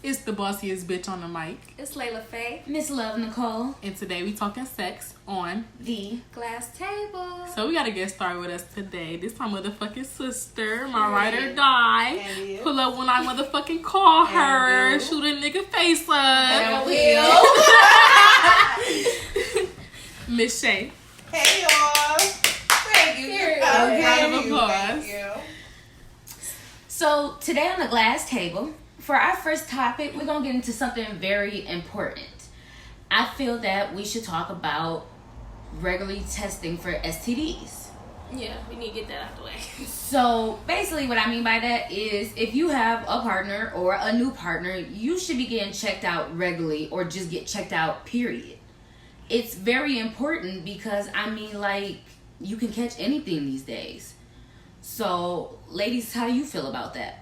It's the bossiest bitch on the mic. It's Layla Faye. Miss Love Nicole. And today we talking sex on The Glass Table. So we gotta get started with us today. This my motherfucking sister, my ride or die. Pull up when I motherfucking call her. Shoot a nigga face up. And Miss Shay. Hey y'all. Thank you. Round of applause. Thank you. So today on the Glass Table, for our first topic, we're going to get into something very important. I feel that we should talk about regularly testing for STDs. Yeah, we need to get that out the way. So basically what I mean by that is if you have a partner or a new partner, you should be getting checked out regularly or just get checked out, period. It's very important because, I mean, like, you can catch anything these days. So, ladies, how do you feel about that?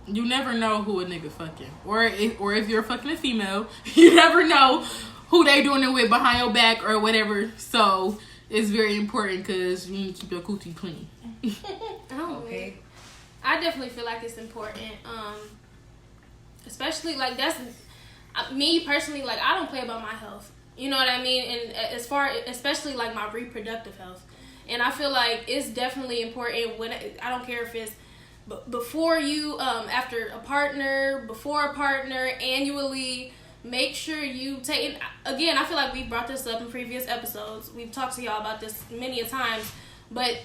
You never know who a nigga fucking. Or if you're fucking a female, you never know who they doing it with behind your back or whatever. So it's very important because you need to keep your coochie clean. Okay. I definitely feel like it's important. Especially, like, that's... me, personally, like, I don't play about my health. You know what I mean? And as far... especially, like, my reproductive health. And I feel like it's definitely important when... I don't care if it's... before you, after a partner, before a partner, annually, make sure you take... Again, I feel like we've brought this up in previous episodes. We've talked to y'all about this many a times. But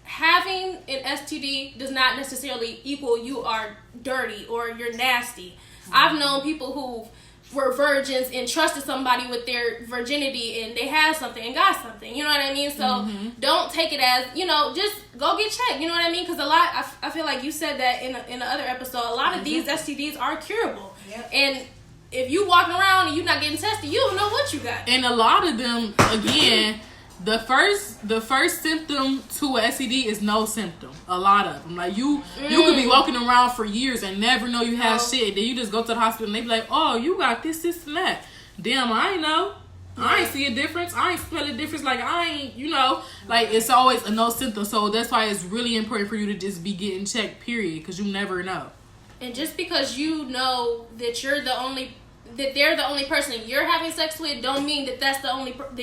having an STD does not necessarily equal you are dirty or you're nasty. I've known people who were virgins and trusted somebody with their virginity and they had something and got something, you know what I mean? So don't take it as, you know, just go get checked, you know what I mean? Because a lot, I feel like you said that in the other episode, a lot of these STDs are curable. Yep. And if you walking around and you not getting tested, you don't know what you got. And a lot of them, again, the first symptom to a STD is no symptom. A lot of them, like you could be walking around for years and never know you have shit. Then you just go to the hospital and they be like, "Oh, you got this, and that." Damn, I ain't know. I ain't see a difference. I ain't smell a difference. Like I ain't, you know, like it's always a no symptom. So that's why it's really important for you to just be getting checked. Period, because you never know. And just because you know that you're the only. That they're the only person you're having sex with don't mean that that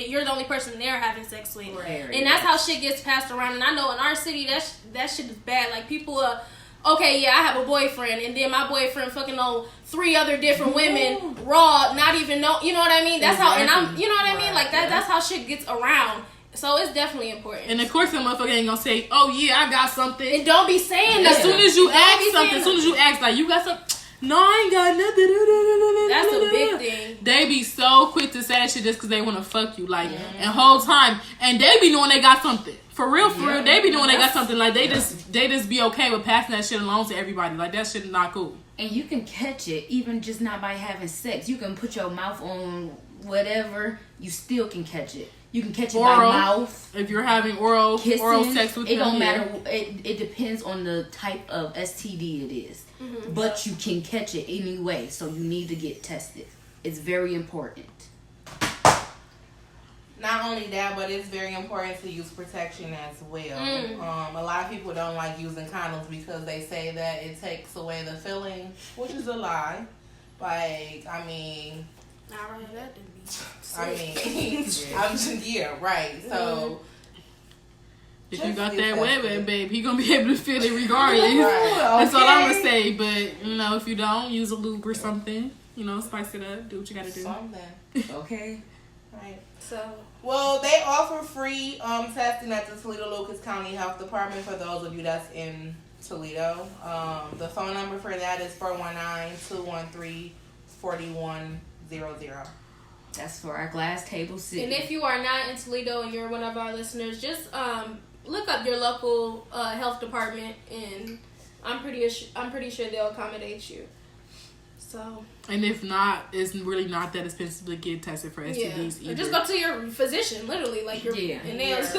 you're the only person they're having sex with. Right. And that's how shit gets passed around. And I know in our city that shit is bad. Like people are, okay, yeah, I have a boyfriend, and then my boyfriend fucking on 3 other different women raw, not even know. You know what I mean? That's how. And I'm, you know what I mean? Like that. That's how shit gets around. So it's definitely important. And of course, the motherfucker ain't gonna say, "Oh yeah, I got something." And don't be saying that. As soon as you ask something, as soon as you ask, like, "You got something?" No, I ain't got nothing. That's a big thing. They be so quick to say that shit just because they want to fuck you. Like, and whole time. And they be knowing they got something. For real. They be knowing they got something. Like, they just be okay with passing that shit along to everybody. Like, that shit is not cool. And you can catch it, even just not by having sex. You can put your mouth on whatever, you still can catch it. You can catch it by mouth. If you're having oral sex with them. It don't matter. It depends on the type of STD it is. Mm-hmm. But you can catch it anyway. So you need to get tested. It's very important. Not only that, but it's very important to use protection as well. A lot of people don't like using condoms because they say that it takes away the feeling, which is a lie. Like, I mean... Not right, that didn't be. Right. So, if you got that wet, babe, he gonna be able to feel it regardless. Right. That's all I'm gonna say. But you know, if you don't, use a lube or something. You know, spice it up. Do what you gotta do. Something. Okay. Right. So. Well, they offer free testing at the Toledo-Lucas County Health Department for those of you that's in Toledo. The phone number for that is 419-213-4100. That's for our Glass Table City. And if you are not in Toledo and you're one of our listeners, just look up your local health department, and I'm pretty sure they'll accommodate you. So. And if not, it's really not that expensive to get tested for STDs either. Or just go to your physician, literally, like your nails.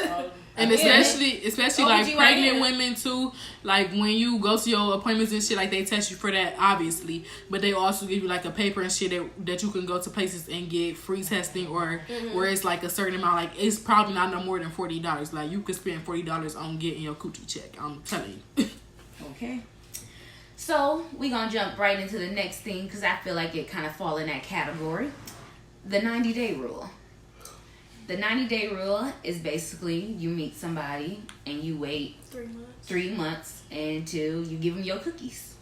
And especially like pregnant women too. Like when you go to your appointments and shit, like they test you for that, obviously. But they also give you like a paper and shit that you can go to places and get free testing, or where it's like a certain amount. Like it's probably not no more than $40. Like you could spend $40 on getting your coochie check. I'm telling you. Okay. So we gonna jump right into the next thing because I feel like it kind of fall in that category. The 90-day rule. The 90-day rule is basically you meet somebody and you wait 3 months until you give them your cookies.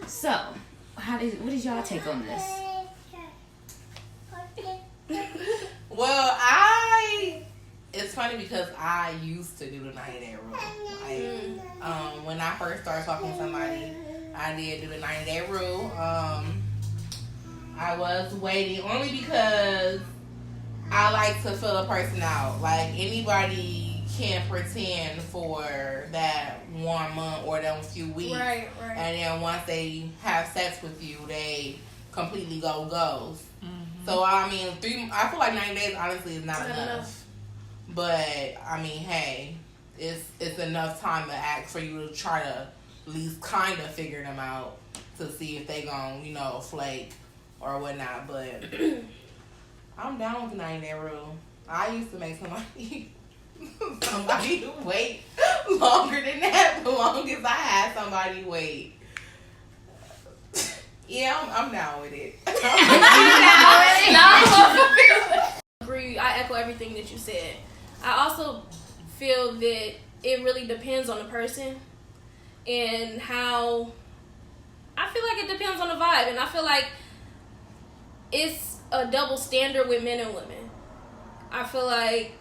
So, what is y'all take on this? Well, it's funny because I used to do the 90-day rule. Like, when I first started talking to somebody, I did do the 90-day rule. I was waiting only because I like to fill a person out. Like, anybody can pretend for that 1 month or them few weeks. Right. And then once they have sex with you, they completely go ghost. Mm-hmm. So, I mean, I feel like 90 days, honestly, is not enough. But, I mean, hey, it's enough time to act for you to try to at least kind of figure them out to see if they gonna, flake or whatnot. But I'm down with the 90-day rule. I used to make somebody wait longer than that. The longest I had somebody wait. Yeah, I'm down with it. Agree. I echo everything that you said. I also feel that it really depends on the person and how. I feel like it depends on the vibe, and I feel like it's a double standard with men and women. I feel like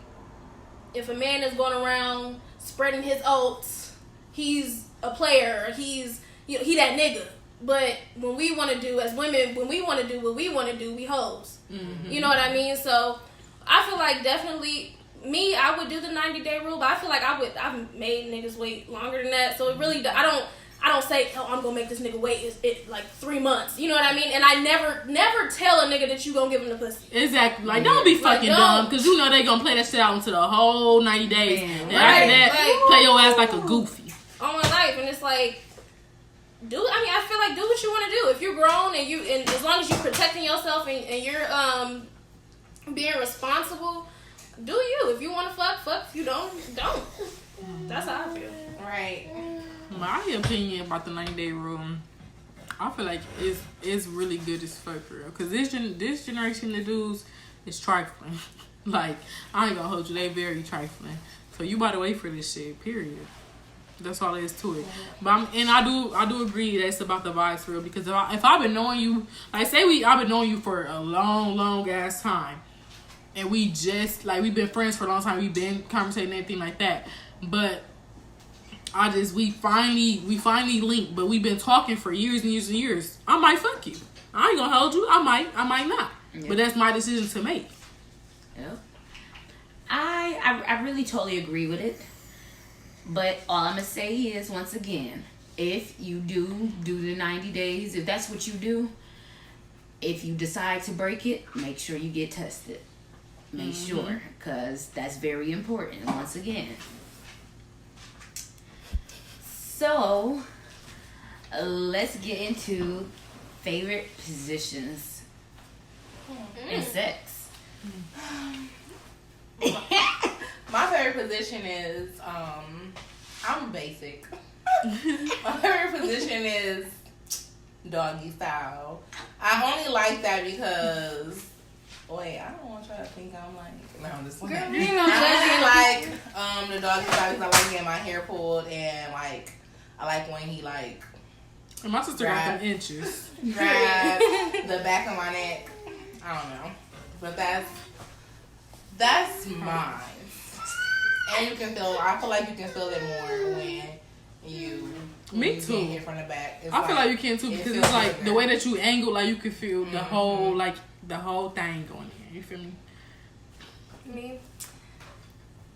if a man is going around spreading his oats, he's a player. He's he that nigga. But when we want to do as women, when we want to do what we want to do, we hoes. Mm-hmm. You know what I mean? So I feel like definitely me, I would do the 90-day rule, but I feel like I've made niggas wait longer than that. So it really, I don't say, oh, I'm gonna make this nigga wait it like 3 months. You know what I mean? And I never tell a nigga that you gonna give him the pussy. Exactly. Like, don't be fucking dumb, because you know they gonna play that shit out into the whole 90 days. Man, and after that, play your ass like a goofy. On my life, and it's like, I feel like do what you want to do. If you're grown and as long as you're protecting yourself and you're being responsible, do you. If you want to fuck. If you don't. That's how I feel. Right. My opinion about the 90-day rule, I feel like it's really good as fuck for real. Because this generation of dudes is trifling. Like, I ain't gonna hold you, they very trifling. So you about to wait for this shit, period. That's all there is to it. But I do agree that it's about the vibes for real. Because if I've been knowing you, like I've been knowing you for a long ass time, and we just we've been friends for a long time. We've been conversating and everything like that. But we finally linked. But we've been talking for years and years and years. I might fuck you. I ain't gonna hold you. I might not. Yep. But that's my decision to make. Yep. I really totally agree with it. But all I'm going to say is, once again, if you do the 90 days, if that's what you do, if you decide to break it, make sure you get tested. Make sure, because that's very important, once again. So, let's get into favorite positions in sex. My favorite position is, I'm basic. My favorite position is doggy style. I only like that because, I don't want y'all to think I'm like, no, I'm just playing. I really like the doggy style because I like getting my hair pulled and I like when he and my sister got them inches. Grab the back of my neck. I don't know. But that's mine. And I feel like you can feel it more when you Me too. get hit from the back. I feel like you can too because it's like the way that you angle, you can feel the whole thing going here. You feel me? Me?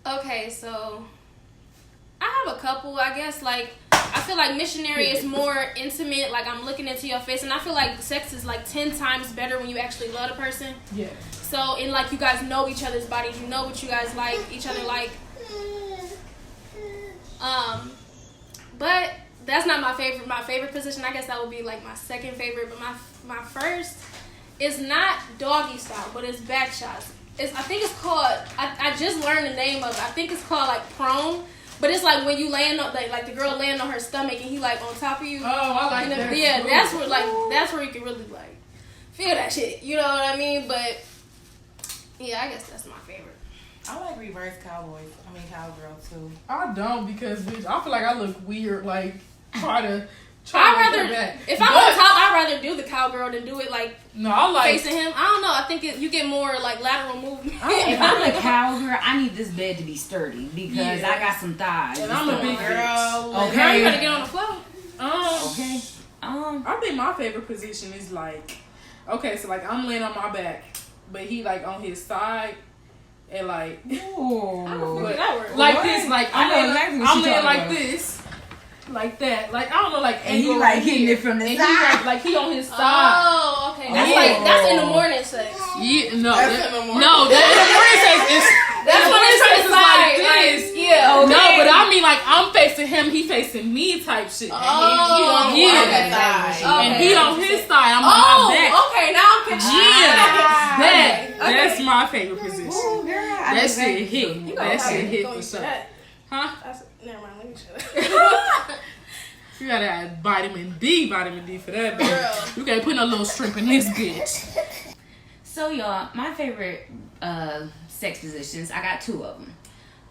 Okay, so I have a couple. I guess I feel like missionary is more intimate. Like, I'm looking into your face, and I feel like sex is 10 times better when you actually love the person. Yeah. So, and you guys know each other's bodies, you know what you guys like, each other like. But that's not my favorite. My favorite position, I guess that would be my second favorite. But my first is not doggy style, but it's back shots. I think it's called. I just learned the name of it. I think it's called prone. But it's like when you land on like the girl laying on her stomach and he like on top of you. Oh, I like that. Yeah, that's where you can really like feel that shit. You know what I mean? But yeah, I guess that's my favorite. I like reverse cowgirl too. I don't because bitch, I feel like I look weird. Like try to if I'm on top, I'd rather do the cowgirl than do it like no, I like facing him. I don't know. I think you get more like lateral movement. If I'm a cowgirl, I need this bed to be sturdy because I got some thighs. And I'm a big girl. Okay. Girl, you gotta get on the floor. Okay. I think my favorite position is like, okay, so like I'm laying on my back, but he like on his side. And like, ooh. Like this, like I'm laying like about. this, like that, like I don't know, like and he like hitting it from the and side. He like he on his side. Oh, okay. That's in the morning sex. Yeah, no, that's in the morning. No, that in the morning sex is that's when it's like like this. Yeah. Okay. No, but I mean like I'm facing him, he facing me type shit. Oh, and he on his side, Okay. and he on his side. I'm on my back. Okay, now I'm picturing. That's my favorite position. Ooh, girl, That shit hit. That shit hit for sure. Huh? Never mind, let me shut up. You gotta add vitamin D for that, baby. Girl. You can't put no little shrimp in this bitch. So y'all, my favorite sex positions, I got two of them.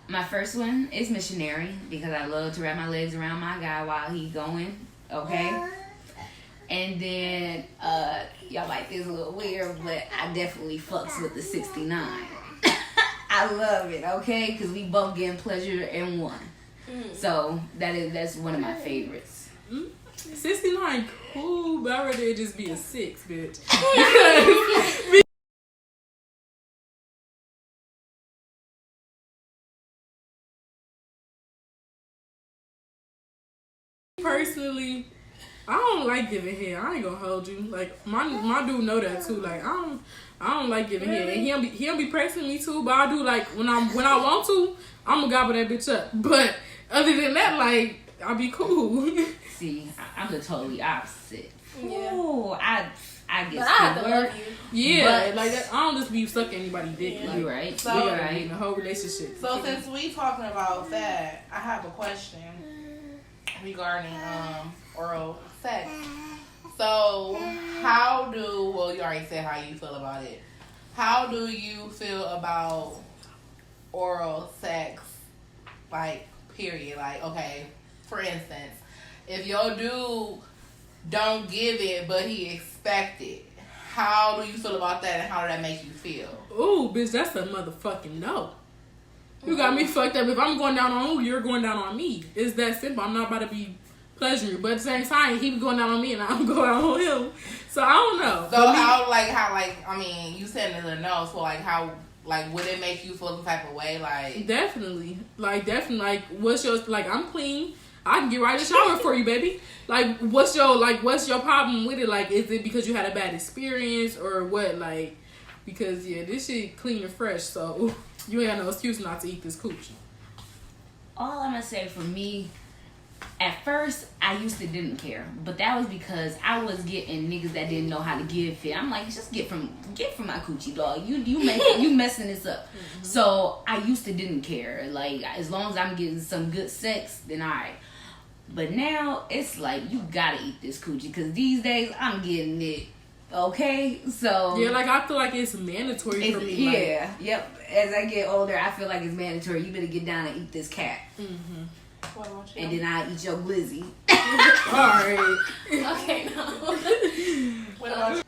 My first one is missionary because I love to wrap my legs around my guy while he going, okay? And then, y'all like this a little weird, but I definitely fucks with the 69. I love it, okay? Because we both getting pleasure in one. So that's one of my favorites. 69 cool, but I'd rather it just be a 6, bitch. Personally, I don't like giving head. I ain't gonna hold you. Like my dude know that too. Like I don't like giving head. And he'll be pressing me too. But I do like when I want to, I'm gonna gobble that bitch up. But other than that, like I'll be cool. See, I'm the totally opposite. Yeah. Ooh, I get But I have to love you. Yeah, But- like that, I don't just be sucking anybody's dick. Yeah. Like, You're right. So- You're in right. the whole relationship. So since we talking about that, I have a question regarding oral sex. So you already said how you feel about it. How do you feel about oral sex? Like, period. Like, okay, for instance, if your dude don't give it but he expect it, how do you feel about that and how does that make you feel? Ooh, bitch, that's a motherfucking no. You got me fucked up. If I'm going down on you, you're going down on me. It's that simple. I'm not about to be pleasuring you. But at the same time, he be going down on me and I'm going down on him. So I don't know. So I mean, you said it's a no, so how would it make you feel some type of way? Like Definitely. Like, what's your, like, I'm clean. I can get right in the shower for you, baby. Like, what's your problem with it? Like, is it because you had a bad experience or what? Like, because, yeah, this shit clean and fresh, so you ain't got no excuse not to eat this coochie. All I'm gonna say for me, at first I used to didn't care, but that was because I was getting niggas that didn't know how to give fit. I'm like, just get from my coochie, dog. You messing this up. Mm-hmm. So I used to didn't care. Like, as long as I'm getting some good sex, then alright. But now it's like you gotta eat this coochie because these days I'm getting it. Okay, so yeah, like I feel like it's mandatory for me. Yeah, yep. As I get older, I feel like it's mandatory. You better get down and eat this cat. Mm-hmm. What about you? And then I eat your glizzy. Alright. Okay, no. what about you?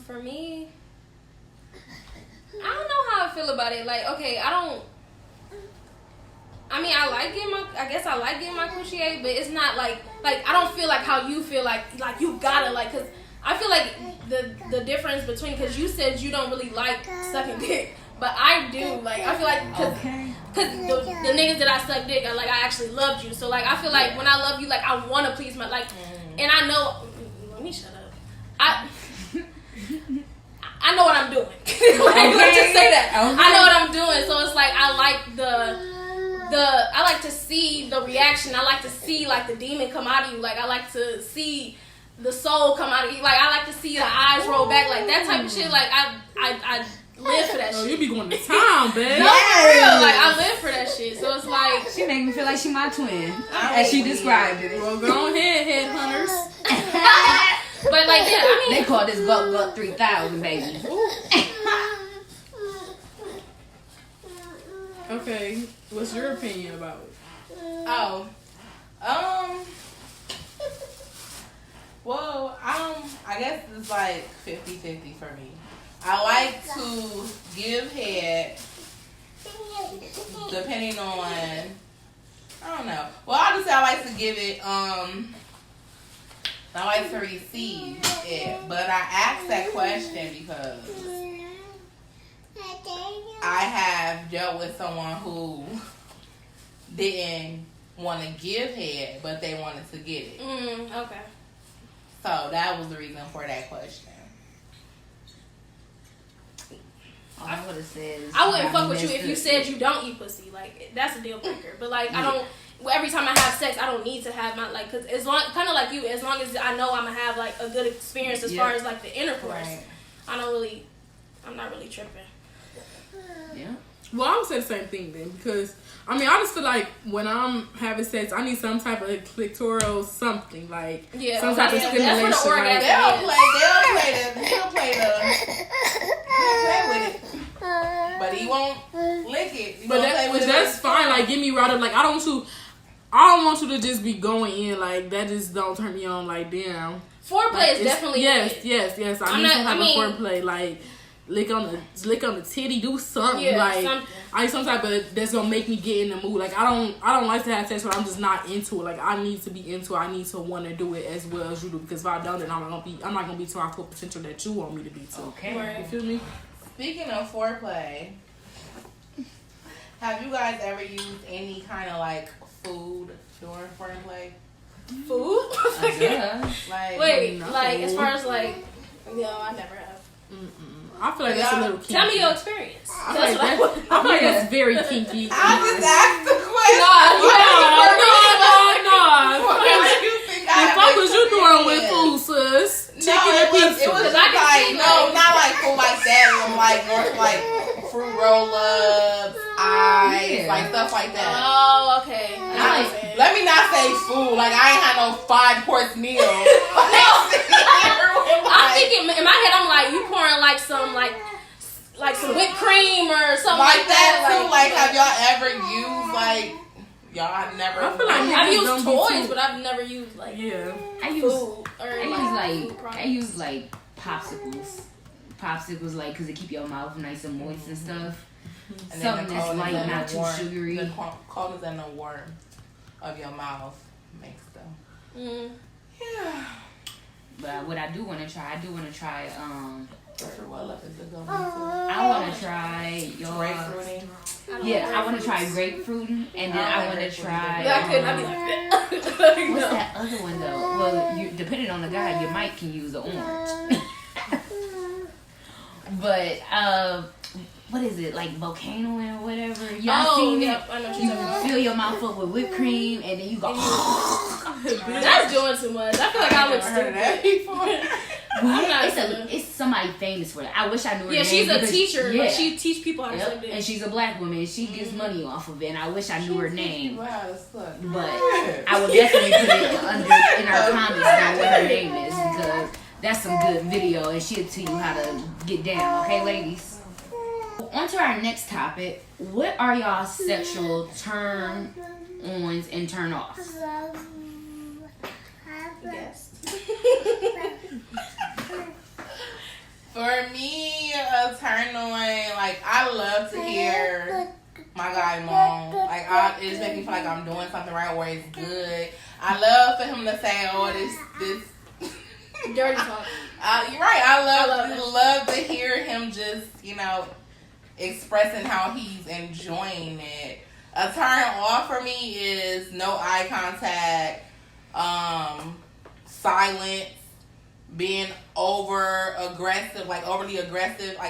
For me, I don't know how I feel about it. Like, okay, I guess I like getting my coochie ate, but it's not like I don't feel like how you feel like you gotta cause I feel like the difference between, because you said you don't really like sucking dick, but I do. Like, I feel like because the niggas that I suck dick, I actually loved you. So, like, I feel like when I love you, like, I want to please my, like, and I know, let me shut up. I know what I'm doing. Let's just say that. Okay. I know what I'm doing. So it's like, I like to see the reaction. I like to see, like, the demon come out of you. Like, I like to see the soul come out of you. Like, I like to see the eyes roll back. Like, that type of shit. Like, live for that Oh, shit. you be going to town, babe. No, for real. Like, I live for that shit. So it's like... She make me feel like she my twin, as she described it. Well, go ahead, headhunters. But, like, yeah, I mean... They call this Gut 3000, baby. Okay, what's your opinion about it? Oh, well, I guess it's like 50-50 for me. I like to give head depending on, I don't know. Well, I'll just say I like to give it, I like to receive it. But I asked that question because I have dealt with someone who didn't want to give head, but they wanted to get it. Okay. So that was the reason for that question. All I would have said is I wouldn't fuck with you if you said you don't eat pussy. Like, that's a deal breaker. But, like, I don't... Every time I have sex, I don't need to have my... Like, because as long... Kind of like you, as long as I know I'm going to have, like, a good experience as far as, like, the intercourse. Right. I'm not really tripping. Yeah. Well, I would say the same thing then, because I mean, I just feel like when I'm having sex, I need some type of clitoral something, like some type of stimulation. That's where the orgasm He'll play with it, but he won't lick it. But that's fine. Like, get me right up. Like, I don't want you to just be going in like that. Just don't turn me on. Like, damn. Foreplay like, is definitely yes. I need some type of foreplay, like. Lick on the titty, do something something. I need some type of that's gonna make me get in the mood. Like, I don't like to have sex when I'm just not into it. Like, I need to be into it. I need to want to do it as well as you do, because if I don't, then I'm not gonna be to our full potential that you want me to be to. Okay, right. You feel me? Speaking of foreplay, have you guys ever used any kind of like food during foreplay? Food? Yeah. Like, wait, no. like as far as like, no, I never have. I feel like that's a little kinky. Tell me your experience. I feel like that's very kinky. I just asked the question. No. The fuck was you doing with food, sis? Chicken and pizza. It was like, not like food like that. I'm like fruit roll-ups, ice, like stuff like that. Oh, okay. Let me not say food. Like, I ain't had no 5-course meal. I'm thinking in my head. I'm like, you pouring like some whipped cream or something like that. Too. Like, have y'all ever used like? Y'all have never. I feel like I've used toys, but I've never used like food I use like popsicles. Popsicles, like, because it keep your mouth nice and moist and stuff. And something that's light, not too sugary. The coldness and the warmth of your mouth makes them. Yeah. But what I do want to try, Fruit roll-up is a good one too. I want to try your Grapefruiting. I want to try grapefruit, and then I want to try. Yeah, I could. I'd be like, what's that other one though? Well, depending on the guy, you might can use an orange. But what is it, like volcano and whatever? Y'all seen it? I know what You you're talking about. fill your mouth up with whipped cream, and then you go. That's doing too much. I feel like I look Heard of that stupid. before. It's somebody famous for that. I wish I knew her name. Yeah, she's a because- teacher. yeah. Like, she teach people how to suck Yep. dick. And she's a black woman. She gets money off of it, and I wish I knew her name. Wow, that's suck. But I would definitely put it in our comments down what her name is, because that's some good video, and she'll tell you how to get down. Okay, ladies? On to our next topic. What are y'all sexual turn-ons and turn-offs? Yes. For me, a turn on, like, I love to hear my guy moan. Like, it just makes me feel like I'm doing something right, or it's good. I love for him to say, oh, this. Dirty talk. You're right. I love to hear him just, expressing how he's enjoying it. A turn off for me is no eye contact, silence, being overly aggressive. Like,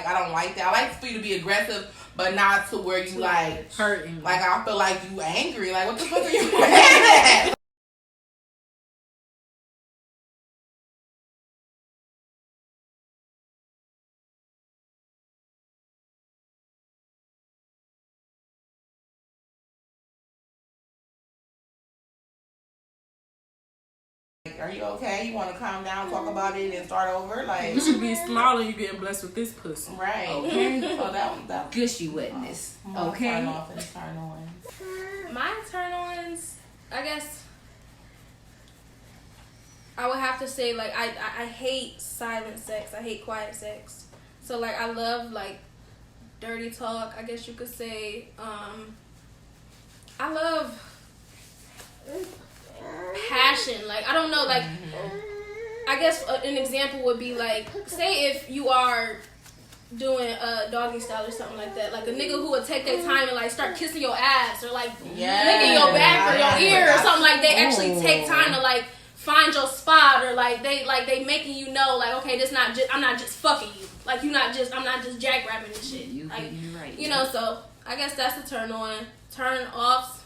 I don't like that. I like for you to be aggressive, but not to where you like hurting. Like, I feel like you angry. Like, what the fuck are you mad at? Like, are you okay? You want to calm down, talk about it, and start over? Like, You should be smiling. You getting blessed with this pussy. Right. Okay. So that Gushy wetness. Okay. Turn off and turn on. My turn-ons, I guess, I would have to say, like, I hate silent sex. I hate quiet sex. So, like, I love, like, dirty talk, I guess you could say. I love passion. Like, I don't know, like, I guess an example would be, like, say if you are doing a doggy style or something like that. Like, a nigga who would take their time and, like, start kissing your ass or, like, licking your back or your ear or something. Like, they actually take time to, like, find your spot, or like they making you know, like, okay, this not just, I'm not just fucking you, like, I'm not just jackrabbing and shit. You're right. You know, so I guess that's a turn on. Turn offs,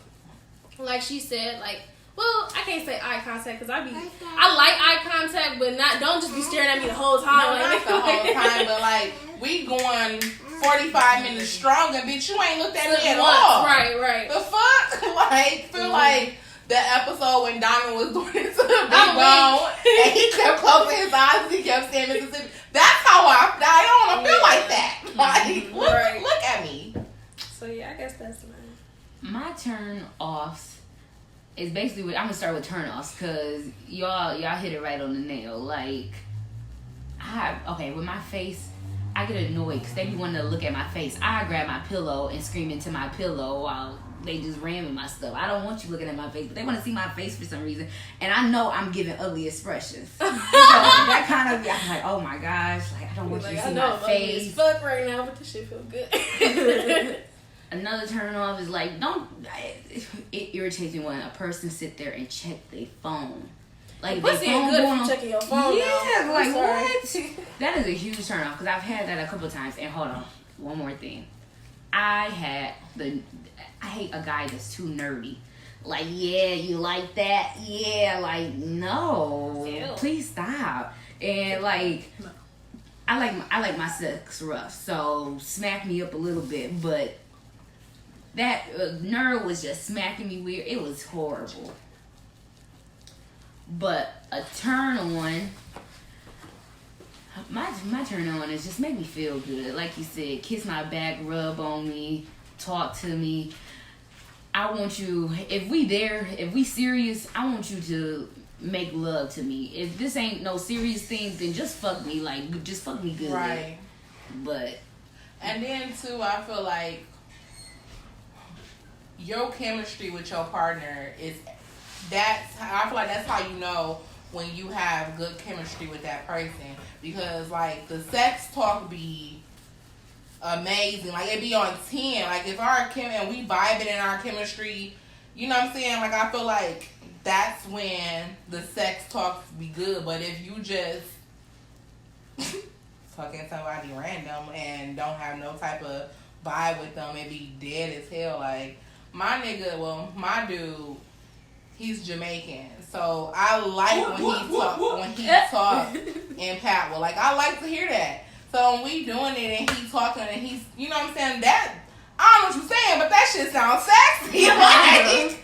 like she said, like, well, I can't say eye contact because I like eye contact, but don't just be staring at me the whole time. No, like, not the whole time, but like, we going 45 minutes strong, and bitch, you ain't looked at me at all. Right. The fuck, like, feel like. The episode when Diamond was doing it to the big bone and he kept closing his eyes and he kept saying Mississippi. That's how I don't want to feel like that. Like, look at me. So yeah, I guess that's mine. My turn offs is basically what I'm gonna start with turn offs, because y'all hit it right on the nail. Like, with my face, I get annoyed because they be wanting to look at my face. I grab my pillow and scream into my pillow while they just ramming my stuff. I don't want you looking at my face, but they want to see my face for some reason. And I know I'm giving ugly expressions. So that kind of, I'm like, oh my gosh, like, I don't want you to see my face. As fuck right now, but this shit feel good. Another turn off is like, it irritates me when a person sit there and check their phone. Like, pussy ain't good if you checking your phone. Yeah, now. like, what? That is a huge turn off, because I've had that a couple of times. And hold on, one more thing. I hate a guy that's too nerdy. Like, yeah, you like that? Yeah, like, no. Ew. Please stop. And like, I like my sex rough, so smack me up a little bit. But that nerd was just smacking me weird. It was horrible. But a turn on, my turn on is just make me feel good. Like you said, kiss my back, rub on me, talk to me. I want you, if we serious, I want you to make love to me. If this ain't no serious thing, then just fuck me, like, just fuck me good. Right. But. And then too, I feel like your chemistry with your partner I feel like that's how you know when you have good chemistry with that person. Because, like, the sex talk be amazing. Like, it be on 10. Like, if and we vibing in our chemistry, you know what I'm saying? Like, I feel like that's when the sex talks be good. But if you just fucking somebody random and don't have no type of vibe with them, it be dead as hell. Like, my dude, he's Jamaican, so I like when he talk in Patwa. Like, I like to hear that. So when we doing it and he talking and he's, you know what I'm saying, that, I don't know what you're saying, but that shit sounds sexy. Like,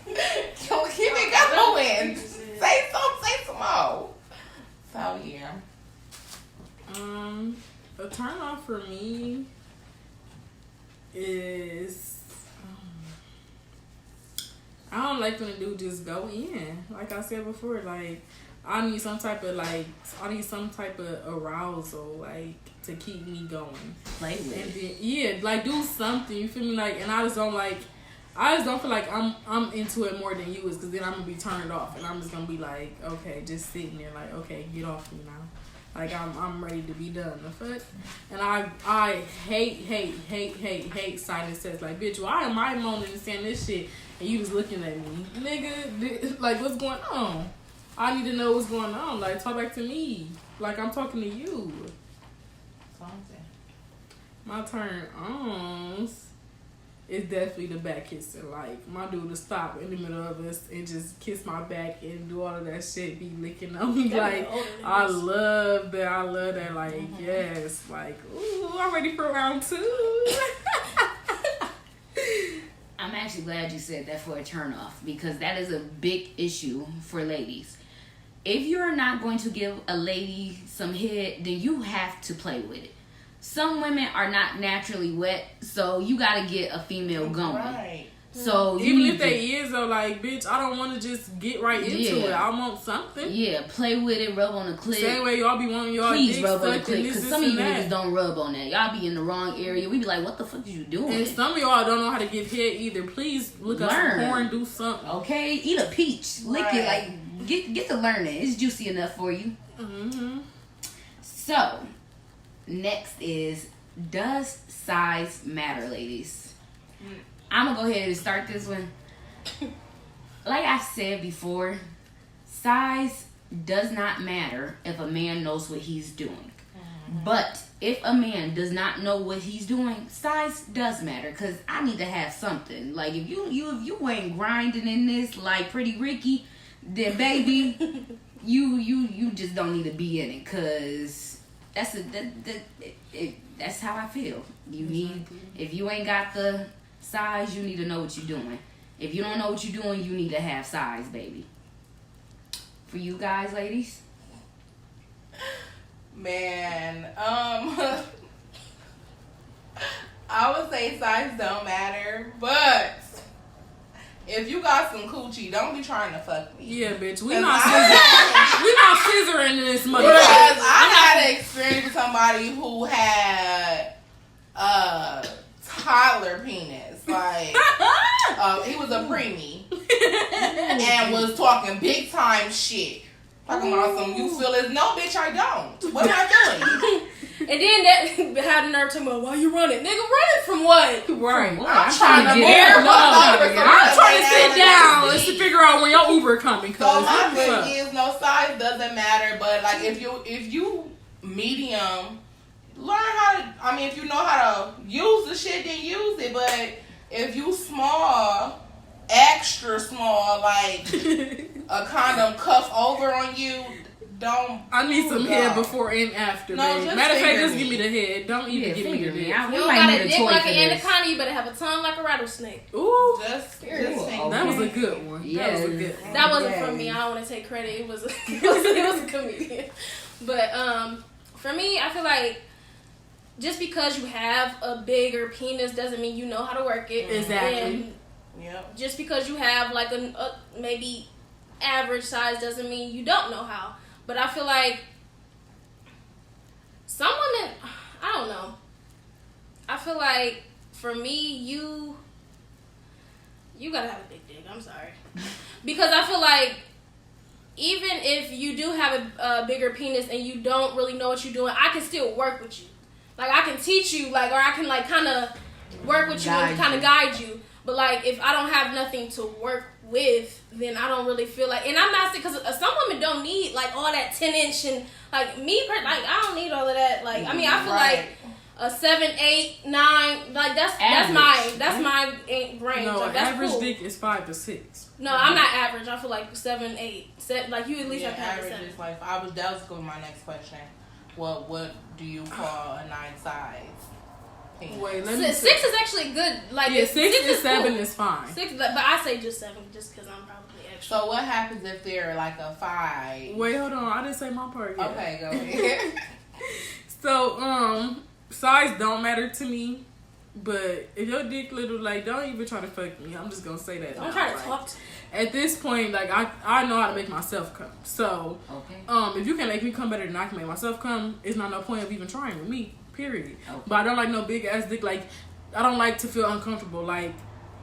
keep it going. Say some more. So yeah. A turn off for me is I don't like when a dude just go in. Like I said before, like, I need some type of arousal, like, to keep me going. Play with it. And then, yeah, like, do something, you feel me? Like, and I just don't feel like I'm into it more than you is, because then I'm gonna be turned off and I'm just gonna be like, okay, just sitting there like, okay, get off me now. Like, I'm ready to be done. The fuck? And I hate silent sex. Like, bitch, why am I moaning and saying this shit and you was looking at me? Nigga, like, what's going on? I need to know what's going on. Like, talk back to me. Like, I'm talking to you. My turn ons is definitely the back kissing. Like, my dude to stop in the middle of us and just kiss my back and do all of that shit, be licking on me. Like, I love that. Like, yes. Like, ooh, I'm ready for round 2. I'm actually glad you said that for a turn off, because that is a big issue for ladies. if you're not going to give a lady some head, then you have to play with it. Some women are not naturally wet, so you gotta get a female going. Right. So even if they is though, like, bitch, I don't want to just get right into it. I want something. Yeah, play with it, rub on the clit. Same way y'all be wanting y'all please rub on the clit, clit, because some of you niggas don't rub on that. Y'all be in the wrong area. We be like, what the fuck is you doing? And some of y'all don't know how to give head either. Please look up some porn, do something. Okay, eat a peach, lick it, like get to learning. It's juicy enough for you. Mm-hmm. So, next is, does size matter, ladies? I'm gonna go ahead and start this one. Like I said before, size does not matter if a man knows what he's doing. But if a man does not know what he's doing, size does matter, because I need to have something. Like, if you ain't grinding in this like Pretty Ricky, then baby, you just don't need to be in it, because that's how I feel. You need, if you ain't got the size, you need to know what you're doing. If you don't know what you're doing, you need to have size, baby. For you guys, ladies? Man, I would say size don't matter, but if you got some coochie, don't be trying to fuck me. Yeah, bitch, we not scissoring. We not scissoring in this motherfucker. Because I had an experience with somebody who had a toddler penis. Like, he was a preemie and was talking big time shit. Talking about some, you feel it? No, bitch, I don't. What am I doing? And then that had a nerve to me. Why you running, nigga? Running from what? Right. I'm trying to get bear. I'm trying to sit down. Let's figure out when your Uber coming. So my thing is, no, size doesn't matter. But like, if you medium, learn how to. I mean, if you know how to use the shit, then use it. But if you small, extra small, like a condom cuff over on you, don't. I need some head before and after, babe. Matter of fact, just give me the head. Don't even give me the dick. You don't got a dick like an anaconda, you better have a tongue like a rattlesnake. Ooh. Just that was a good one. Yes. That was a good one. That wasn't from me. I don't want to take credit. It was a comedian. But for me, I feel like just because you have a bigger penis doesn't mean you know how to work it. Exactly. And just because you have like a maybe average size doesn't mean you don't know how. But I feel like some women, I don't know. I feel like for me, you gotta have a big dick. I'm sorry. Because I feel like even if you do have a bigger penis and you don't really know what you're doing, I can still work with you. Like, I can teach you, like, or I can, like, kind of work with you and kind of guide you. But, like, if I don't have nothing to work with, then I don't really feel like, and I'm not saying, because some women don't need, like, all that 10-inch and, like, like, I don't need all of that. Like, I mean, I feel like a 7, 8, 9, like, that's my range. No, like, that's average cool. dick is 5 to 6. No, I'm not average. I feel like 7, 8. Like, you at least have to have a 7. Is like, that was going to be my next question. What do you call a 9 size? Wait, let me 6 is actually good. Like, yeah, 6 and 7 cool. is fine. 6, but I say just 7 just because I'm probably extra. So what happens if they're like a 5? Wait, hold on. I didn't say my part yet. Okay, go ahead. So, size don't matter to me. But if your dick little, like, don't even try to fuck me. I'm just gonna say that. Don't try to talk to me. At this point, like, I know how to make myself come. So, if you can make me come better than I can make myself come, it's not no point of even trying with me. Period. Okay. But I don't like no big ass dick. Like, I don't like to feel uncomfortable. Like,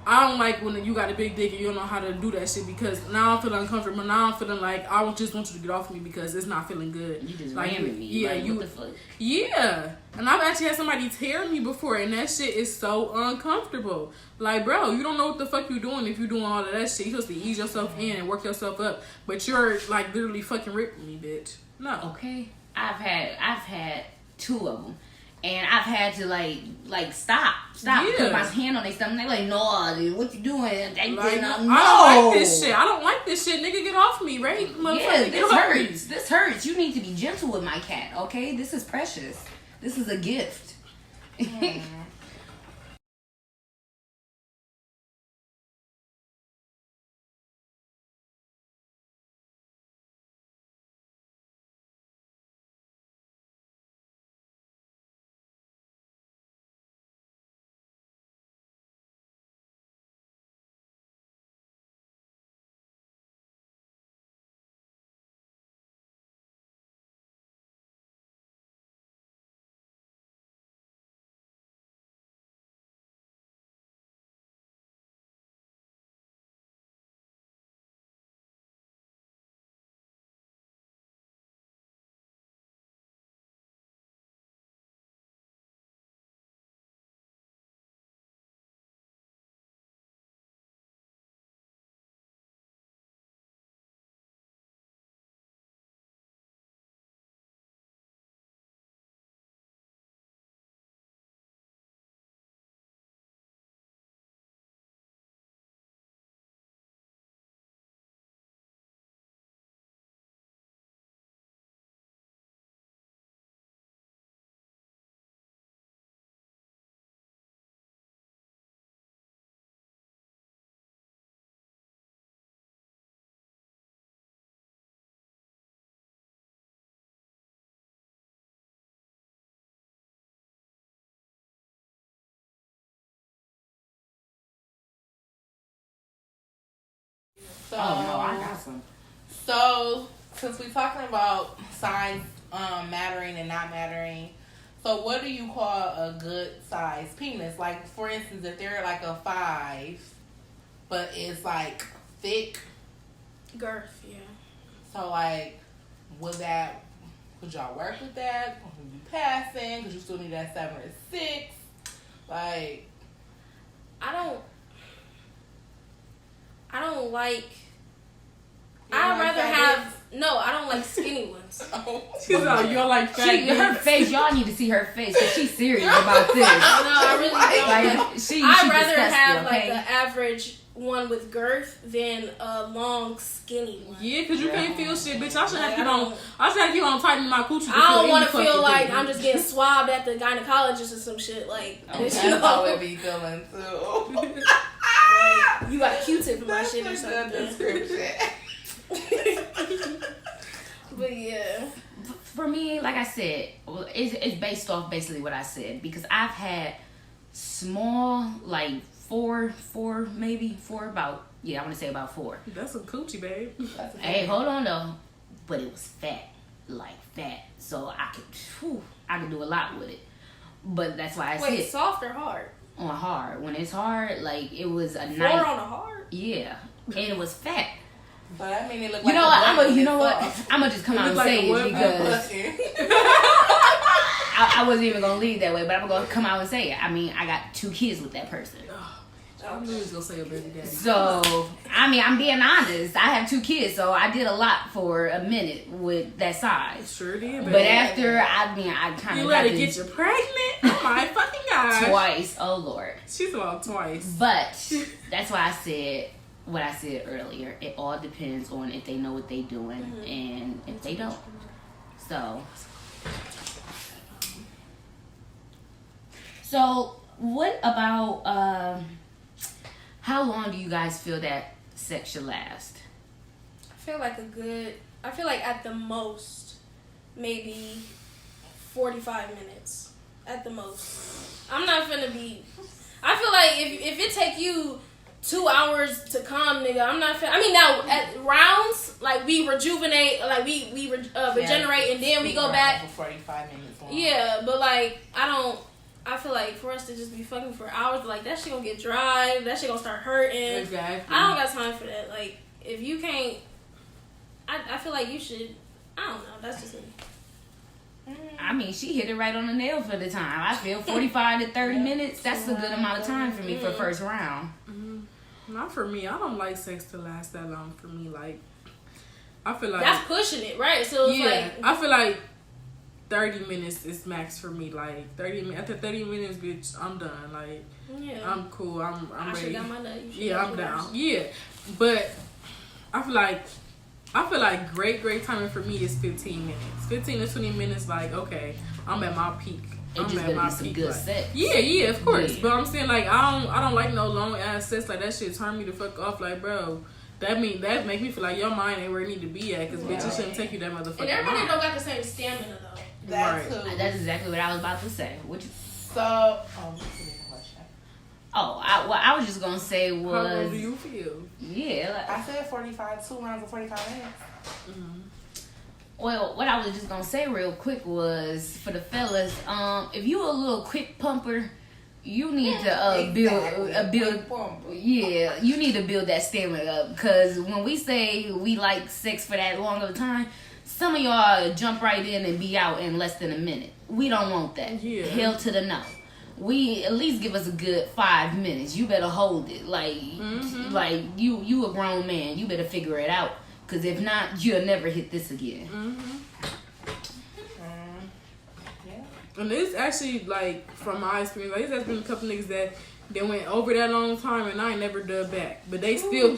I don't like when you got a big dick and you don't know how to do that shit, because now I'm feeling uncomfortable. Now I'm feeling like I just want you to get off me because it's not feeling good. You just like, ramming me. Yeah, like, what the fuck? Yeah. And I've actually had somebody tear me before, and that shit is so uncomfortable. Like, bro, you don't know what the fuck you're doing if you're doing all of that shit. You're supposed to ease yourself in and work yourself up, but you're like literally fucking ripping me, bitch. No. Okay. I've had 2 of them. And I've had to like stop, put my hand on their stomach. They like, no, dude, what you doing? Like, I no. don't like this shit. I don't like this shit, nigga. Get off me, right? Yeah, this hurts. This hurts. You need to be gentle with my cat, okay? This is precious. This is a gift. So, oh no, I got some. So, since we're talking about size mattering and not mattering, so what do you call a good size penis? Like, for instance, if they're like a 5, but it's like thick. Girth, yeah. So, like, would y'all work with that? Would you passing? Because you still need that 7 or 6. Like, I don't like. I don't like skinny ones. She's like, you don't like fat. Her face, y'all need to see her face because she's serious about this. No, I really don't. Like, I'd rather disgusting, have okay? like the average one with girth than a long skinny one. Yeah, because you can't feel shit, bitch. I should have to keep on. I should have to keep on tightening my coochie. I don't want to feel like I'm just getting swabbed at the gynecologist or some shit. Like, that's how it be feeling too. Like, you got a Q-tip in my shit or something. But yeah, for me, like I said, it's based off basically what I said because I've had small, like four maybe four about. Yeah, I want to say about 4. That's a coochie, babe. Hey, hold on though, but it was fat, like fat, so I could do a lot with it. But that's why I said. Wait, soft or hard? On hard. When it's hard, like it was a 4 nice. on a hard? Yeah, and it was fat. But I mean, it looked You like know what? I'm gonna just come out and say it because I wasn't even gonna leave that way, but I'm gonna come out and say it. I mean, I got 2 kids with that person. I knew he was gonna say a baby daddy. So, I mean, I'm being honest. I have 2 kids, so I did a lot for a minute with that size. Sure did, baby. But after, I kind of you let it get you pregnant? Oh my fucking god! Twice. Oh Lord. She's about twice. But that's why I said what I said earlier. It all depends on if they know what they're doing and if they don't. So what about how long do you guys feel that sex should last? I feel like at the most, maybe 45 minutes. At the most. I'm not finna be. I feel like if it take you 2 hours to come, nigga, I'm not finna. I mean, now at rounds, like we rejuvenate, like we regenerate, and then we go back. For 45 minutes long. Yeah, but like I feel like for us to just be fucking for hours, like that shit gonna get dry, that shit gonna start hurting. Exactly. I don't got time for that. Like if you can't, I feel like you should. I don't know. That's just me. I mean, she hit it right on the nail for the time. I feel 45 to 30 minutes. That's a good amount of time for me for first round. Not for me. I don't like sex to last that long. For me, like I feel like that's pushing it, right? So it's like I feel like 30 minutes is max for me. Like 30 minutes. After 30 minutes, bitch, I'm done. Like I'm cool. I'm ready. Got my nut. Yeah, I'm down. Yeah, but I feel like great timing for me is 15 minutes. 15 to 20 minutes, like, okay, I'm at my peak. It just gonna be some good sex. Yeah, of course. Yeah. But I'm saying, like, I don't like no long ass sex. Like, that shit turn me the fuck off. Like, bro, that make me feel like your mind ain't where it need to be at. Because, bitch, it shouldn't take you that motherfucker. And everybody don't got the same stamina, though. That's right. That's exactly what I was about to say. What I was just gonna say was. How long do you feel? Yeah. I said 45, 2 rounds of 45 minutes. Mm-hmm. Well, what I was just gonna say real quick was for the fellas, if you a little quick pumper, you need to build. Yeah, you need to build that stamina up because when we say we like sex for that long of a time, some of y'all jump right in and be out in less than a minute. We don't want that. Yeah. Hell to the no. We at least give us a good 5 minutes. You better hold it. Like you a grown man. You better figure it out. Cause if not, you'll never hit this again. Yeah. And it's actually like from my experience, like there's been a couple niggas that they went over that long time and I ain't never done back. But they still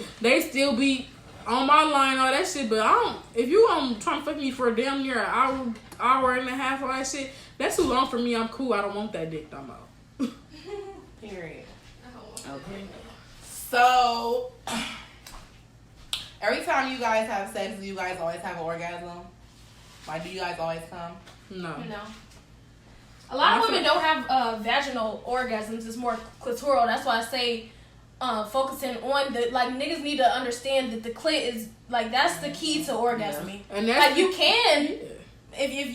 be on my line, all that shit. But I don't. If you trying to fuck me for damn near an hour and a half, all that shit, that's too long for me. I'm cool. I don't want that dick no more. Period. Okay. So, every time you guys have sex, do you guys always have an orgasm? Like, do you guys always come? No. A lot of women don't have vaginal orgasms. It's more clitoral. That's why I say focusing on the like niggas need to understand that the clit is like that's the key to orgasming. And that's like you can if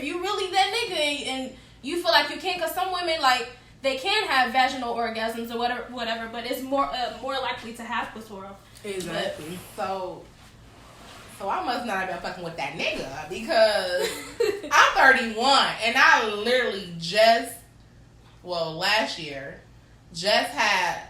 you really that nigga and you feel like you can, because some women like they can have vaginal orgasms or whatever, but it's more likely to have clitoral. Exactly. So I must not have been fucking with that nigga because I'm 31 and I literally last year just had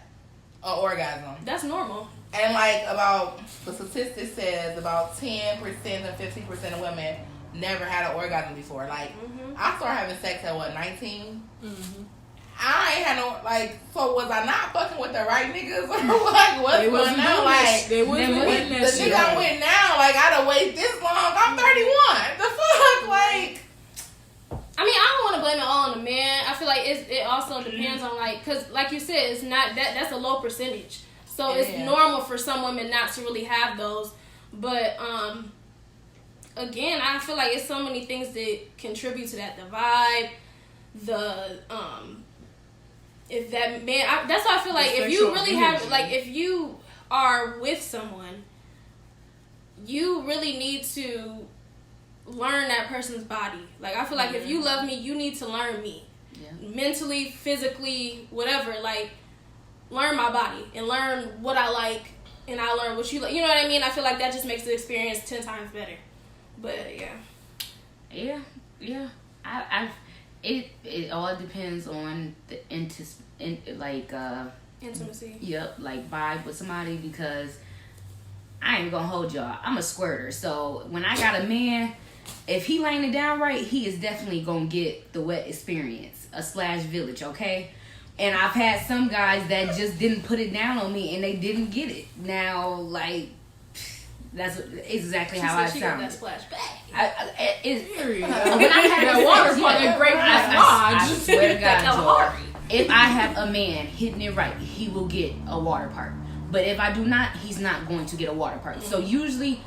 an orgasm. That's normal. And like about the statistic says about 10% or 15% of women never had an orgasm before. Like I started having sex at 19? Mm-hmm. I ain't had no so was I not fucking with the right niggas or like what's going on? Like they wasn't with the nigga I'm with now, like I done wait this long. I'm 31. The fuck, like. I mean, I don't want to blame it all on the man. I feel like it also depends on because like you said, it's not that's a low percentage. So it's normal for some women not to really have those. But again, I feel like it's so many things that contribute to that. The vibe, the if that man, that's why I feel like if you really have if you are with someone, you really need to learn that person's body. Like I feel like if you love me, you need to learn me. Mentally, physically, whatever. Like learn my body and learn what I like, and I learn what you like. You know what I mean? I feel like that just makes the experience 10 times better. But yeah. It all depends on the intimacy. Yep, like vibe with somebody, because I ain't gonna hold y'all. I'm a squirter, so when I got a man, if he laying it down right, he is definitely gonna get the wet experience, a / village, okay? And I've had some guys that just didn't put it down on me and they didn't get it. Now, like, that's exactly how I sound. That splash back. When I had that water park, a great I swear to God, Joel, if I have a man hitting it right, he will get a water park. But if I do not, he's not going to get a water park. So usually,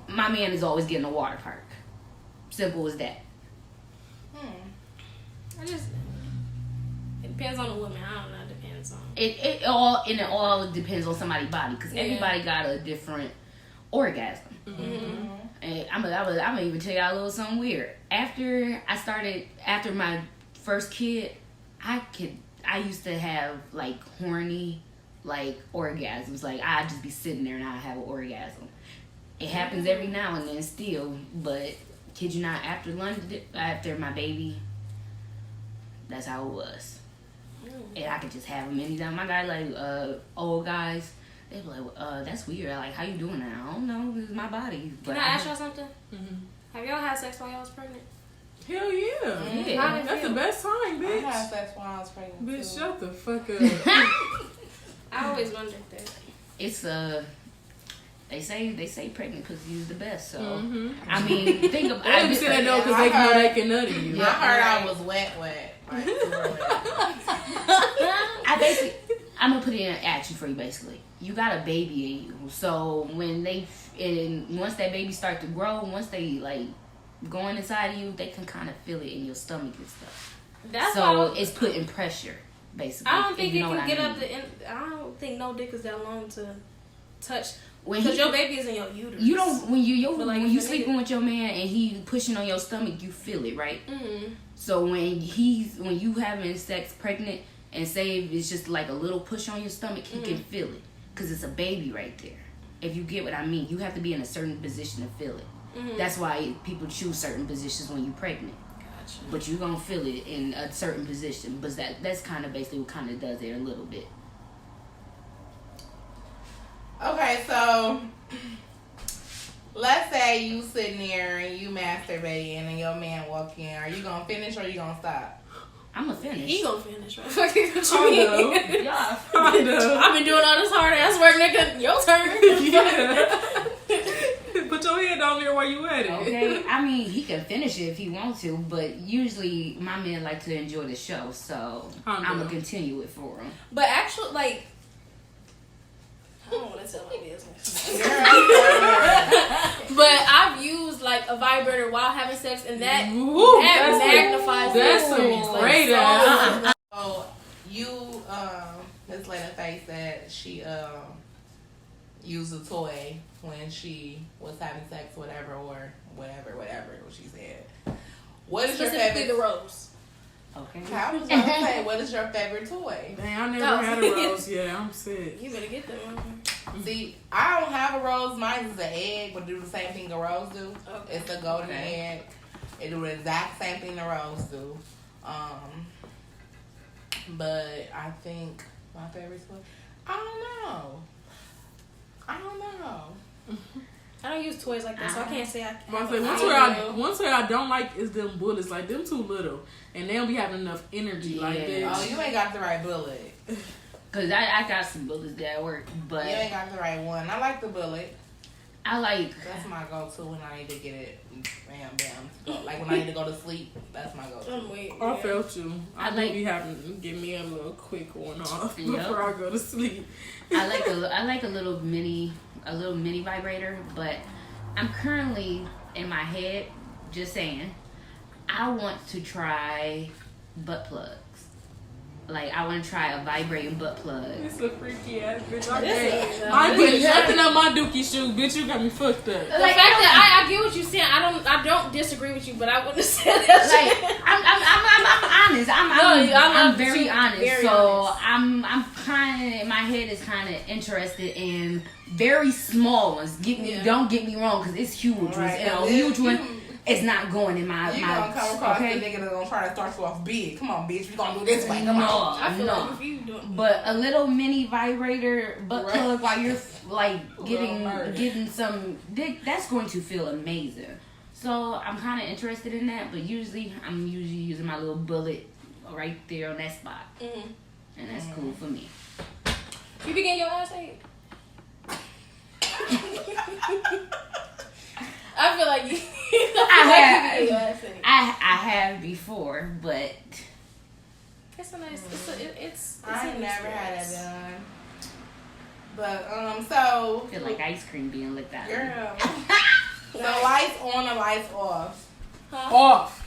my man is always getting a water park. Simple as that. It depends on the woman. I don't know. It depends on it all depends on somebody's body, because everybody got a different orgasm. And I'm gonna even tell y'all a little something weird. After my first kid, I used to have like horny orgasms. Like I'd just be sitting there and I'd have an orgasm. It happens every now and then still, but kid you not, after my baby, that's how it was. And I could just have them anytime. My guy, old guys, they be like, that's weird. Like, how you doing now? I don't know. This is my body. But Can I ask y'all something? Have y'all had sex while y'all was pregnant? Hell yeah. That's the best time, bitch. I had sex while I was pregnant. Bitch, too. shut the fuck up. I always wondered that. It's they say pregnant pussy is the best. So I mean, think about. I didn't say that no, because they know they can nut you. Yeah, I heard I was wet. Like, I'm gonna put it in action for you. Basically, you got a baby in you. So when once that baby start to grow, once they going inside of you, they can kind of feel it in your stomach and stuff. It's putting pressure, basically. I don't think it can get up the. I don't think no dick is that long to touch. Because your baby is in your uterus. You don't when you sleeping with your man and he pushing on your stomach, you feel it, right? Mm-hmm. So when you having sex pregnant and say it's just like a little push on your stomach, he can feel it because it's a baby right there. If you get what I mean, you have to be in a certain position to feel it. Mm-hmm. That's why people choose certain positions when you're pregnant. Gotcha. But you're gonna feel it in a certain position. But that's kind of basically what kind of does it a little bit. Okay, so let's say you sitting there and you masturbating and your man walk in. Are you gonna finish or you gonna stop? I'm gonna finish. He gonna finish, right? What you mean? Yeah, I've been doing all this hard ass work, nigga. Your turn. Yeah. Put your head down there while you at it. Okay, I mean he can finish it if he wants to, but usually my men like to enjoy the show, so I'm gonna continue it for him. But actually, I don't want to tell my business. But I've used a vibrator while having sex, and that magnifies that's some great ass. So you This lady face that she used a toy when she was having sex, whatever, or whatever, what she said. What is your Specifically favorite? the rose. Okay. I was gonna say, what is your favorite toy? Dang, I never had a rose. Yeah, I'm sick. You better get that one. See, I don't have a rose. Mine is an egg, but do the same thing a rose do. Okay. It's a golden egg. It do the exact same thing the rose do. But I think my favorite toy. I don't know. I don't use toys like that, so I can't say I. One toy I don't like is them bullets. Like them too little, and they don't be having enough energy. Like Yeah. bitch. Oh, you ain't got the right bullet. Cause I got some bullets that work, but You ain't got the right one. I like the bullet. I like. That's my go-to when I need to get it. Bam, bam. Like when I need to go to sleep. That's my go-to. I'm waiting. I felt you. I like- like be having to give me a little quick one off Yep. before I go to sleep. I like a little mini vibrator, but I'm currently in my head just saying I want to try butt plugs. Like I want to try a vibrating butt plug. It's a freaky ass bitch. This is- I ain't putting nothing on my dookie shoe, bitch. You got me fucked up. The fact that I get what you're saying, I don't disagree with you, but I wouldn't say that. Like I'm honest. I'm very honest. Very so honest. I'm kind of, my head is kind of interested in very small ones. Don't get me wrong, because it's huge ones. Right. And a huge one is not going in my. You my gonna come across okay? the nigga that's gonna try to start you off big. Come on, bitch. We gonna do this way. Come No, on. I feel no. like if you doing, But a little mini vibrator butt Right. plug while you're like getting murder. some dick, that's going to feel amazing. So I'm kind of interested in that, but I'm usually using my little bullet right there on that spot, and that's cool for me. you be getting your ass ate. I feel like you. I have before, but It's a nice. It's I a ain't nice never had experience. that done. But so I feel like ice cream being licked out. girl, the lights on or lights off. Off.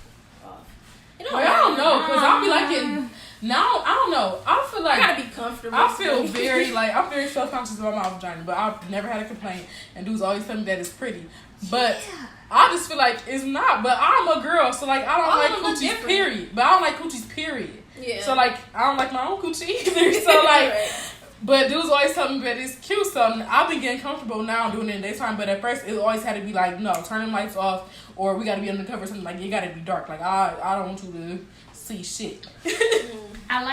It don't Like, I don't matter. know, cause I'll be like it. Now I don't know. I feel I like gotta be comfortable. I feel very I'm very self conscious about my vagina, but I've never had a complaint, and dudes always tell me that it's pretty. But I just feel like it's not. But I'm a girl, so like I don't All like of them look coochies. different. Period. But I don't like coochies. Period. Yeah. So like I don't like my own coochie either. So like. Right. But dudes always tell me that it's cute, so I've been getting comfortable now doing it in daytime. But at first, it always had to be like, no, turn them lights off, or we got to be undercover or something. Like, it got to be dark. Like, I don't want you to see shit. I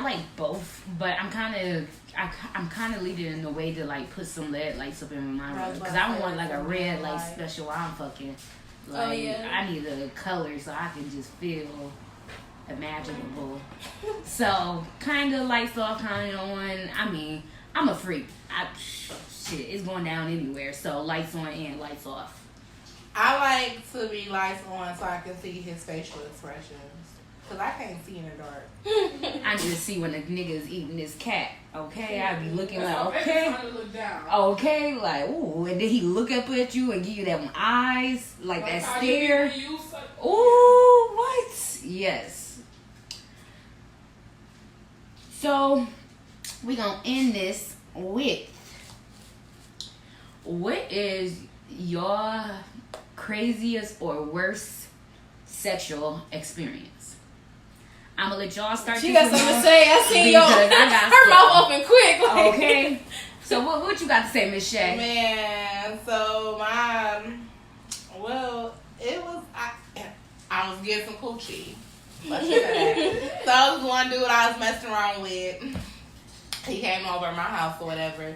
like both, but I'm kind of leading in the way to like put some LED lights up in my room, because I want like a red light special while I'm fucking. Like, Oh, yeah. I need a color so I can just feel imaginable. So kind of lights off, kind of on. I mean, I'm a freak. Shit, it's going down anywhere. So lights on and lights off. I like to be lights on so I can see his facial expressions. Cause I can't see in the dark. I need to see when the nigga is eating this cat. Okay, I be looking like So okay. every time I look down. Okay, like, ooh, and then he look up at you and give you them eyes, like that how stare. you suck- Ooh, what? Yes. So, we gonna end this with, what is your craziest or worst sexual experience? I'm gonna let y'all start. She this got one something to off say. I see your because I got her some. mouth open quick. Like. Okay. So what you got to say, Miss Shay? Man, so it was I was getting some coochie. Let's just say that. So I was one dude I was messing around with. He came over at my house or whatever.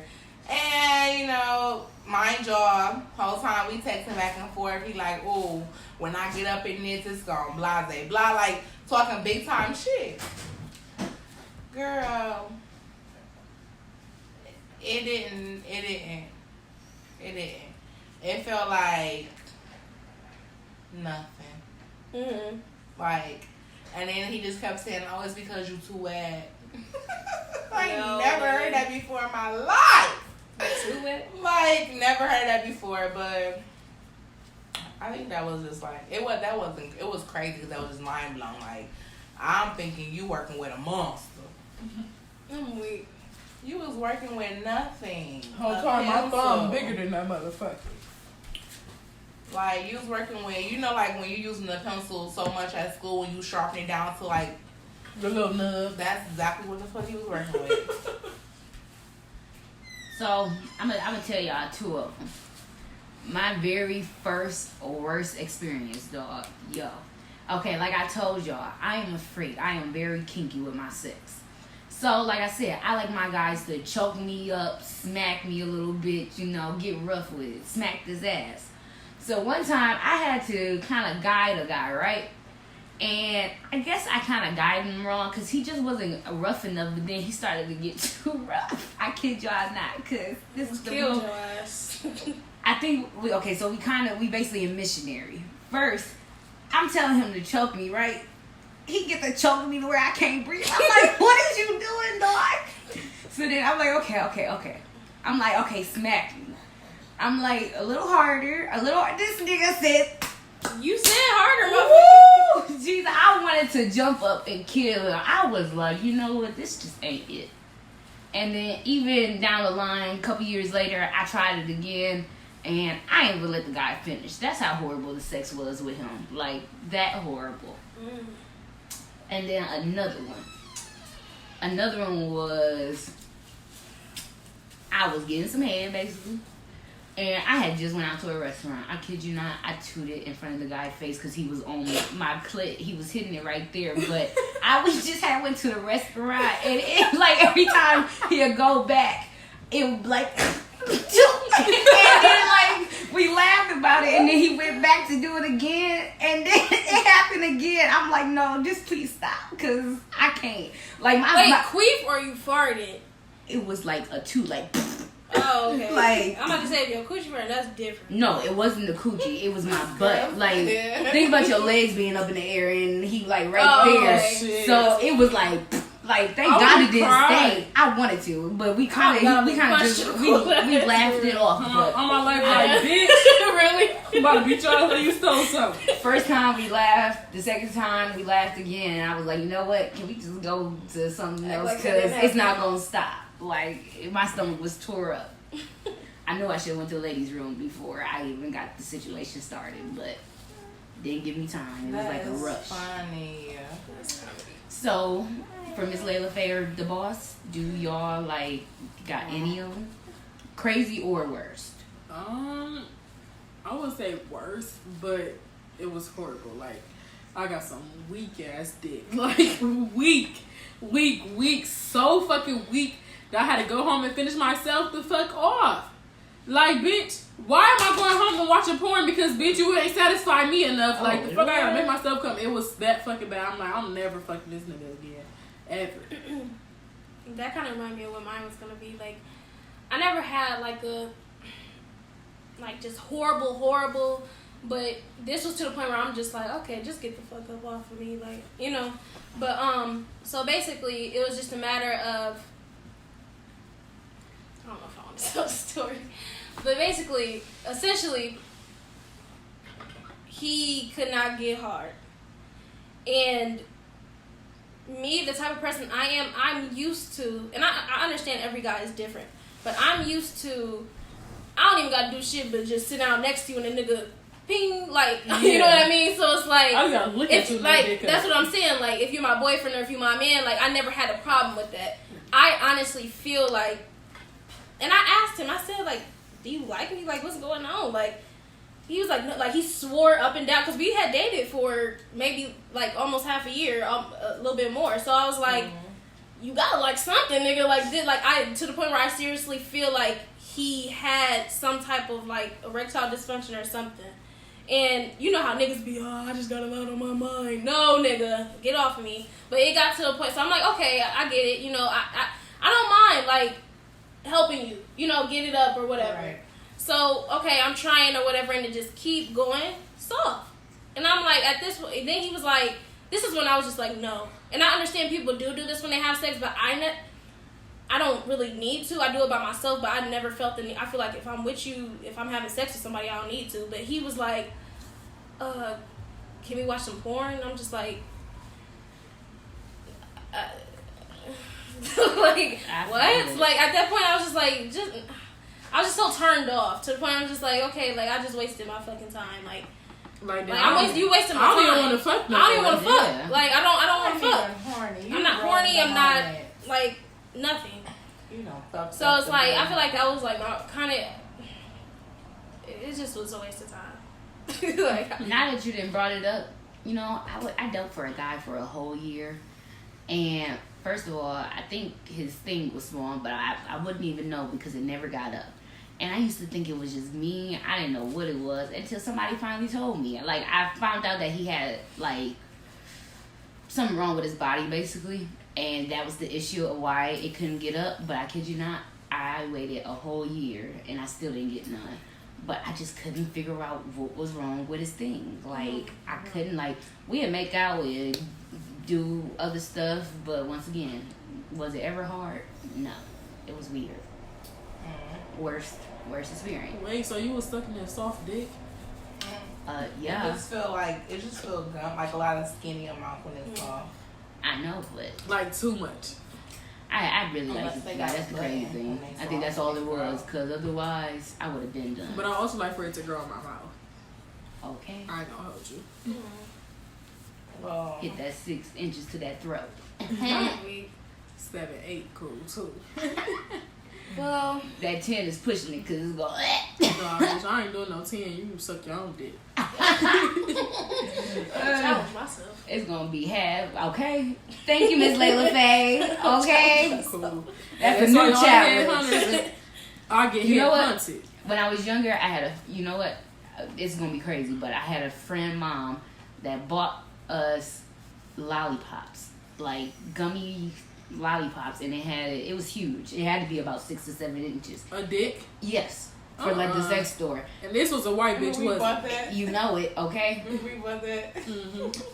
And, you know, mind y'all, whole time we texting back and forth. He like, ooh, when I get up in this, it's gonna blase, blah, like talking big time shit. Girl, it didn't. It felt like nothing. Mm-hmm. Like, and then he just kept saying, oh, it's because you too wet. I No never way. heard that before in my life. Too wet? Like, never heard that before, but I think that was just like, it was crazy because that was just mind blown. Like, I'm thinking you working with a monster. I'm weak. You was working with nothing. Whole time my thumb bigger than that motherfucker. Like, you was working with, you know, like when you using the pencil so much at school when you sharpen it down to like the little nub. That's exactly what the fuck you was working with. So I'm gonna tell y'all two of them. My very first worst experience, dog. Yo. Okay, like I told y'all, I am a freak. I am very kinky with my sex. So, like I said, I like my guys to choke me up, smack me a little bit, you know, get rough with it, smack his ass. So one time, I had to kind of guide a guy, right? And I guess I kind of guided him wrong because he just wasn't rough enough, but then he started to get too rough. I kid y'all not, because this is the killed your ass. I think, we basically a missionary. First, I'm telling him to choke me, right? He get to choking me to where I can't breathe. I'm like, what is you doing, dog? So then I'm like, okay. I'm like, okay, smack me. I'm like, a little harder. This nigga said, you said harder, woo! Jesus, I wanted to jump up and kill him. I was like, you know what? This just ain't it. And then even down the line, a couple years later, I tried it again. And I ain't even let the guy finish. That's how horrible the sex was with him. Like, that horrible. Mm. And then another one was, I was getting some head, basically. And I had just went out to a restaurant. I kid you not, I tooted in front of the guy's face because he was on my clit. He was hitting it right there. But went to the restaurant. And it, like, every time he'd go back, it would, like... and then, like, we laughed about it, and then he went back to do it again, and then it happened again. I'm like, no, just please stop, because I can't. Like, queef or you farted? It was like a two, like, oh, okay. Like, I'm about to say, if your coochie farted, that's different. No, it wasn't the coochie, it was my butt. Like, think about your legs being up in the air, and he, like, right there. Shit. So, it was like... Like, thank God it didn't stay. I wanted to, but we kind of just we laughed it off. On my life, like, bitch, really? I'm about to beat y'all until you stole something. First time we laughed. The second time we laughed again. And I was like, you know what? Can we just go to something else? Because it's not gonna stop. Like, my stomach was tore up. I knew I should have went to the ladies' room before I even got the situation started, but didn't give me time. It was like a rush. Funny. So, for Miss Layla Fair, the boss, do y'all, like, got any of them? Crazy or worst? I wouldn't say worst, but it was horrible. Like, I got some weak-ass dick. Like, weak. So fucking weak that I had to go home and finish myself the fuck off. Like, bitch, why am I going home and watching porn? Because, bitch, you ain't satisfied me enough. Like, the fuck I gotta make myself come. It was that fucking bad. I'm like, I'm never fucking this nigga again. Ever. That kind of reminded me of what mine was gonna be. Like, I never had like a just horrible, but this was to the point where I'm just like, okay, just get the fuck up off of me, like, you know. But so basically it was just a matter of, I don't know if I want to tell the story, but basically, essentially, he could not get hard, and me, the type of person I am, I'm used to, and I understand every guy is different, but I'm used to, I don't even gotta do shit but just sit down next to you and a nigga ping, like, you know what I mean? So it's like, I gotta look at you like, that's what I'm saying, like, if you're my boyfriend or if you're my man, like, I never had a problem with that. I honestly feel like, and I asked him, I said, like, do you like me? Like, what's going on? Like, he was like, no, like, he swore up and down, because we had dated for maybe, like, almost half a year, a little bit more. So I was like, you gotta like something, nigga. Like, to the point where I seriously feel like he had some type of, like, erectile dysfunction or something. And you know how niggas be, I just got a lot on my mind. No, nigga, get off of me. But it got to a point, so I'm like, okay, I get it. You know, I don't mind, like, helping you, you know, get it up or whatever. Right. So, okay, I'm trying or whatever, and to just keep going soft. And I'm like, at this point, then he was like, this is when I was just like, no. And I understand people do this when they have sex, but I don't really need to. I do it by myself, but I never felt the need. I feel like if I'm with you, if I'm having sex with somebody, I don't need to. But he was like, can we watch some porn? And I'm just like, Like, I what? feel it. Like, at that point, I was just like, I was just so turned off to the point I'm just like, okay, like, I just wasted my fucking time. Like you wasted my time. I don't even want to fuck. I don't even want to fuck. Yeah. Like, I don't want to fuck. Horny. I'm not horny. I'm not, like, nothing. You don't fuck. So it's like, I feel like that was like my kind of, it just was a waste of time. Like, now that you didn't brought it up, I dealt for a guy for a whole year, and first of all, I think his thing was small, but I wouldn't even know because it never got up. And I used to think it was just me. I didn't know what it was until somebody finally told me. Like, I found out that he had, like, something wrong with his body, basically. And that was the issue of why it couldn't get up. But I kid you not, I waited a whole year and I still didn't get none. But I just couldn't figure out what was wrong with his thing. Like, I couldn't, like, we'd make out, we'd do other stuff. But once again, was it ever hard? No. It was weird. Worst experience. Wait, so you was sucking that soft dick? Yeah. It just feel gum, like a lot of skin in your mouth when it's soft. I know, but Like too much. I really like Unless it. they That's got the crazy blood thing. when they I think that's all it swallow. was, because otherwise I would have been done. But I also like for it to grow in my mouth. Okay. I ain't gonna hold you. Well, Hit that 6 inches to that throat. 7, 8, cool too. well, That 10 is pushing it because it's going. Nah, bitch, I ain't doing no 10. You suck your own dick. challenge myself. It's gonna be half. Okay. Thank you, Miss Layla Faye. Okay. Cool. That's a So new y'all challenge. headhunters, I get You know what? hunted. When I was younger, I had you know what? It's gonna be crazy, but I had a friend mom that bought us lollipops, like gummy lollipops, and it was huge. It had to be about 6 to 7 inches. A dick? Yes, for like the sex store. And this was a white bitch, we wasn't bought it? that. You know it, okay? We bought that.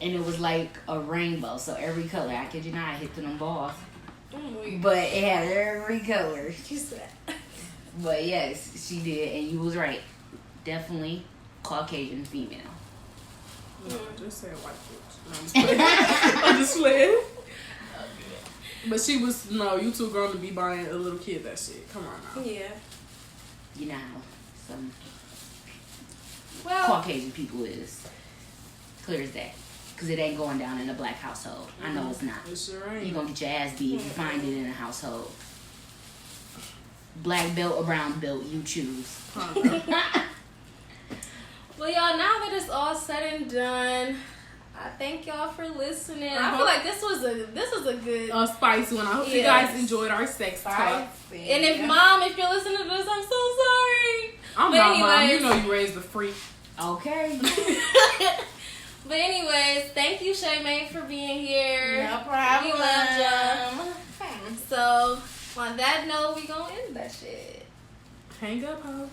And it was like a rainbow, so every color. I kid you not, I hit them balls, Mm, but it had every color. you said. But yes, she did, and you was right. Definitely Caucasian female. No, just said white bitch. No, I'm just playing. But she was, no, you too grown to be buying a little kid that shit. Come on now. Yeah. You know how some Well, Caucasian people is. Clear as that. Because it ain't going down in a black household. I know it's not. It sure ain't. You're going to get your ass beat if you find it in a household. Black belt or brown belt, you choose. well, y'all, now that it's all said and done, I thank y'all for listening. I feel like this was a good. A spicy one. I hope you Yes. guys enjoyed our sex talk. And if mom, if you're listening to this, I'm so sorry. I'm But not mom. anyways- You know you raised a freak. Okay. But anyways, thank you, Shay May, for being here. No problem. We love ya. So on that note, we gonna end that shit. Hang up, ho.